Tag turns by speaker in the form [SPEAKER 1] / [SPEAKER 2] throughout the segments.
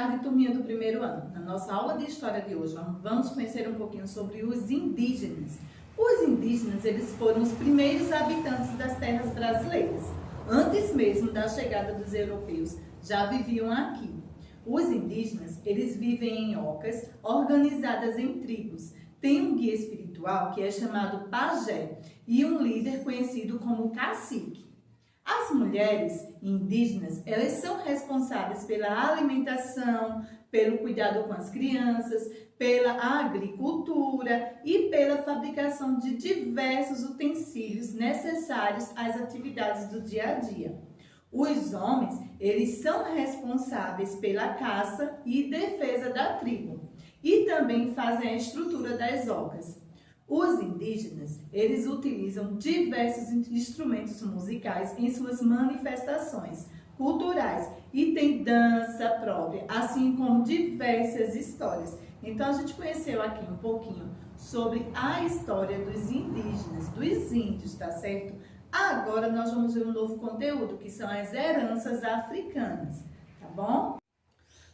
[SPEAKER 1] tarde, turminha do primeiro ano. Na nossa aula de história de hoje, vamos conhecer um pouquinho sobre os indígenas. Os indígenas, eles foram os primeiros habitantes das terras brasileiras. Antes mesmo da chegada dos europeus, já viviam aqui. Os indígenas, eles vivem em ocas, organizadas em tribos. Tem um guia espiritual que é chamado pajé e um líder conhecido como cacique. As mulheres indígenas, elas são responsáveis pela alimentação, pelo cuidado com as crianças, pela agricultura e pela fabricação de diversos utensílios necessários às atividades do dia a dia. Os homens, eles são responsáveis pela caça e defesa da tribo e também fazem a estrutura das ocas. Os indígenas, eles utilizam diversos instrumentos musicais em suas manifestações culturais e tem dança própria, assim como diversas histórias. Então, a gente conheceu aqui um pouquinho sobre a história dos indígenas, dos índios, tá certo? Agora, nós vamos ver um novo conteúdo, que são as heranças africanas, tá bom?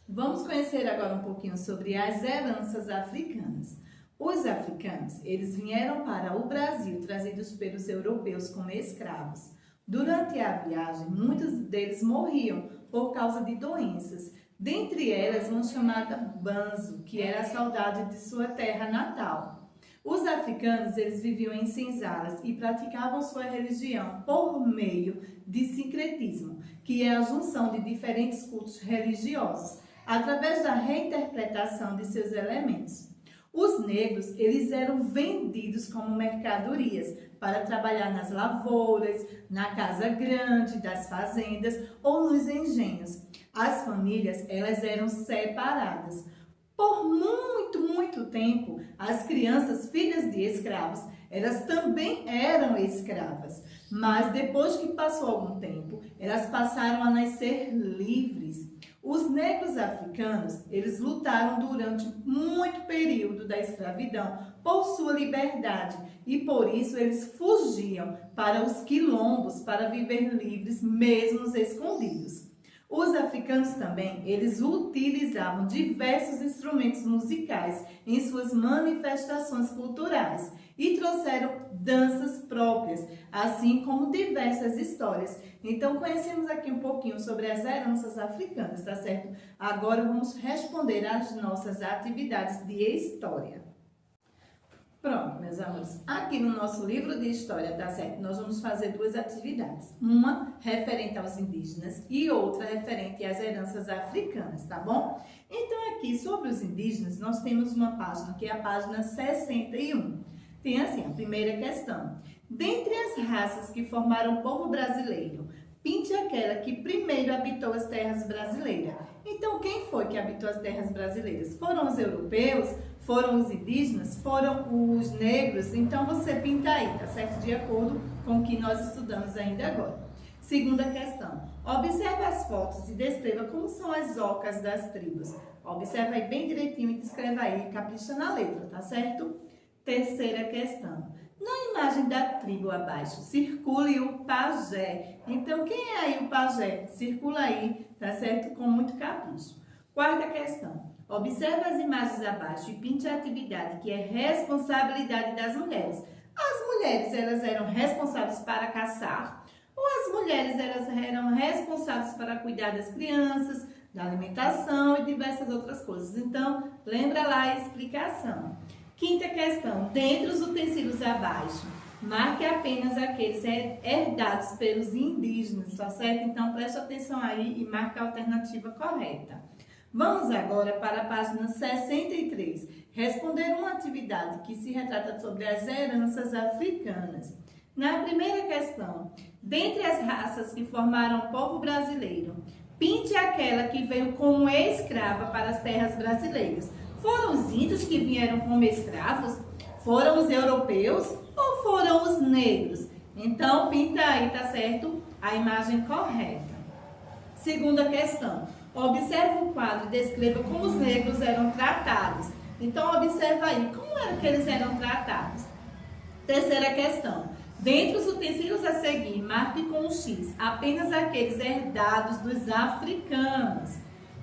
[SPEAKER 1] Vamos conhecer agora um pouquinho sobre as heranças africanas. Os africanos, eles vieram para o Brasil trazidos pelos europeus como escravos. Durante a viagem, muitos deles morriam por causa de doenças. Dentre elas, uma chamada banzo, que era a saudade de sua terra natal. Os africanos, eles viviam em senzalas e praticavam sua religião por meio de sincretismo, que é a junção de diferentes cultos religiosos, através da reinterpretação de seus elementos. Os negros, eles eram vendidos como mercadorias para trabalhar nas lavouras, na casa grande, das fazendas ou nos engenhos. As famílias, elas eram separadas. Por muito tempo, as crianças, filhas de escravos, elas também eram escravas. Mas depois que passou algum tempo, elas passaram a nascer livres. Os negros africanos, eles lutaram durante muito período da escravidão por sua liberdade e por isso eles fugiam para os quilombos para viver livres, mesmo escondidos. Os africanos também, eles utilizavam diversos instrumentos musicais em suas manifestações culturais e trouxeram danças próprias, assim como diversas histórias. Então, conhecemos aqui um pouquinho sobre as heranças africanas, tá certo? Agora vamos responder às nossas atividades de história. Pronto, meus amores, aqui no nosso livro de história, tá certo? Nós vamos fazer duas atividades. Uma referente aos indígenas e outra referente às heranças africanas, tá bom? Então, aqui sobre os indígenas, nós temos uma página que é a página 61. Tem assim, a primeira questão. Dentre as raças que formaram o povo brasileiro, pinte aquela que primeiro habitou as terras brasileiras. Então, quem foi que habitou as terras brasileiras? Foram os europeus? Foram os indígenas? Foram os negros? Então, você pinta aí, tá certo? De acordo com o que nós estudamos ainda agora. Segunda questão. Observe as fotos e descreva como são as ocas das tribos. Observa aí bem direitinho e descreva aí, capricha na letra, tá certo? Terceira questão. Na imagem da tribo abaixo, circule o pajé. Então, quem é aí o pajé? Circula aí, tá certo? Com muito capricho. Quarta questão. Observe as imagens abaixo e pinte a atividade que é responsabilidade das mulheres. As mulheres, elas eram responsáveis para caçar ou as mulheres, elas eram responsáveis para cuidar das crianças, da alimentação e diversas outras coisas. Então, lembra lá a explicação. Quinta questão, dentre os utensílios abaixo, marque apenas aqueles herdados pelos indígenas, tá certo? Então, preste atenção aí e marque a alternativa correta. Vamos agora para a página 63, responder uma atividade que se retrata sobre as heranças africanas. Na primeira questão, dentre as raças que formaram o povo brasileiro, pinte aquela que veio como escrava para as terras brasileiras. Foram os índios que vieram como escravos? Foram os europeus ou foram os negros? Então, pinta aí, tá certo? A imagem correta. Segunda questão. Observe o quadro e descreva como os negros eram tratados. Então, observa aí, como era que eles eram tratados? Terceira questão. Dentre os utensílios a seguir, marque com um X apenas aqueles herdados dos africanos.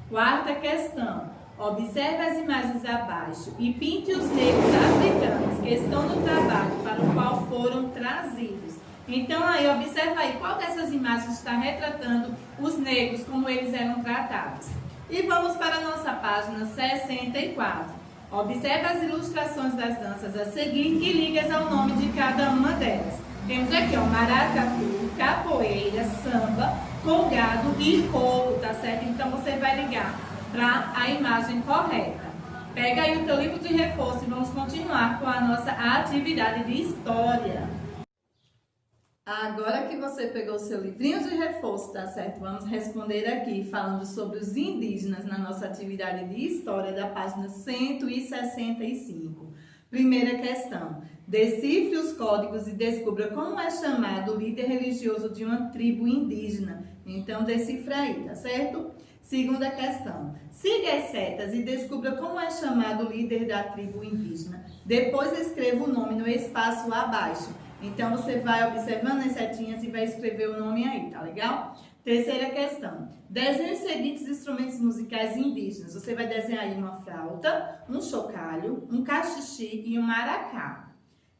[SPEAKER 1] Quarta questão. Observe as imagens abaixo e pinte os negros africanos que estão no trabalho para o qual foram trazidos. Então, aí, observa aí qual dessas imagens está retratando os negros, como eles eram tratados. E vamos para a nossa página 64. Observe as ilustrações das danças a seguir e ligue-as ao nome de cada uma delas. Temos aqui, ó, maracatu, capoeira, samba, colgado e coco, tá certo? Então, você vai ligar para a imagem correta. Pega aí o teu livro de reforço e vamos continuar com a nossa atividade de história. Agora que você pegou o seu livrinho de reforço, tá certo? Vamos responder aqui falando sobre os indígenas na nossa atividade de história da página 165. Primeira questão. Decifre os códigos e descubra como é chamado o líder religioso de uma tribo indígena. Então, decifra aí, tá certo? Segunda questão. Siga as setas e descubra como é chamado o líder da tribo indígena. Depois escreva o nome no espaço abaixo. Então, você vai observando as setinhas e vai escrever o nome aí, tá legal? Terceira questão. Desenhe os seguintes instrumentos musicais indígenas. Você vai desenhar aí uma flauta, um chocalho, um cachixi e um maracá.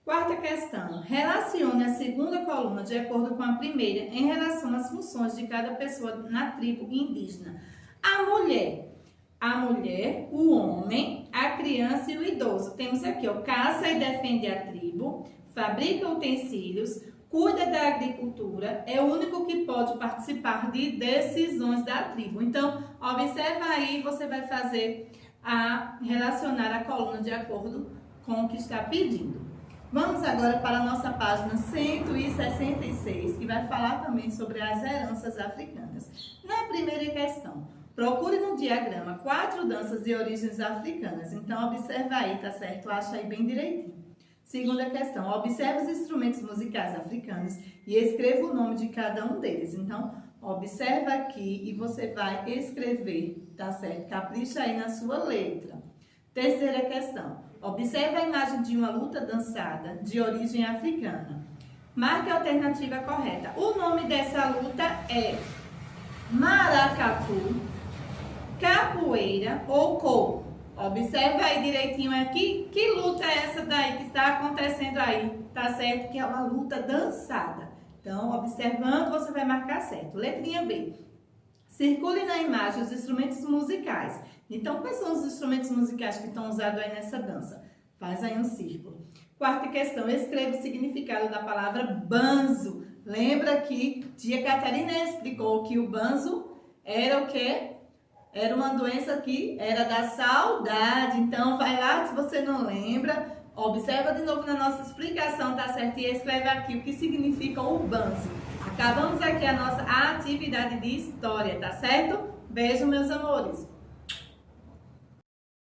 [SPEAKER 1] Quarta questão. Relacione a segunda coluna de acordo com a primeira em relação às funções de cada pessoa na tribo indígena. A mulher, o homem, a criança e o idoso. Temos aqui, ó, caça e defende a tribo, fabrica utensílios, cuida da agricultura, é o único que pode participar de decisões da tribo. Então, observa aí, você vai fazer relacionar a coluna de acordo com o que está pedindo. Vamos agora para a nossa página 166, que vai falar também sobre as heranças africanas. Na primeira questão, procure no diagrama 4 danças de origens africanas. Então, observa aí, tá certo? Acha aí bem direitinho. Segunda questão, observe os instrumentos musicais africanos e escreva o nome de cada um deles. Então, observa aqui e você vai escrever, tá certo? Capricha aí na sua letra. Terceira questão, observe a imagem de uma luta dançada de origem africana. Marque a alternativa correta. O nome dessa luta é maracatu, capoeira ou coco. Observa aí direitinho aqui, que luta é essa daí que está acontecendo aí, tá certo? Que é uma luta dançada. Então, observando, você vai marcar certo. Letrinha B. Circule na imagem os instrumentos musicais. Então, quais são os instrumentos musicais que estão usados aí nessa dança? Faz aí um círculo. Quarta questão, escreva o significado da palavra banzo. Lembra que tia Catarina explicou que o banzo era o quê? Era uma doença que era da saudade. Então, vai lá, se você não lembra, observa de novo na nossa explicação, tá certo? E escreve aqui o que significa o banzo. Acabamos aqui a nossa atividade de história, tá certo? Beijo, meus amores!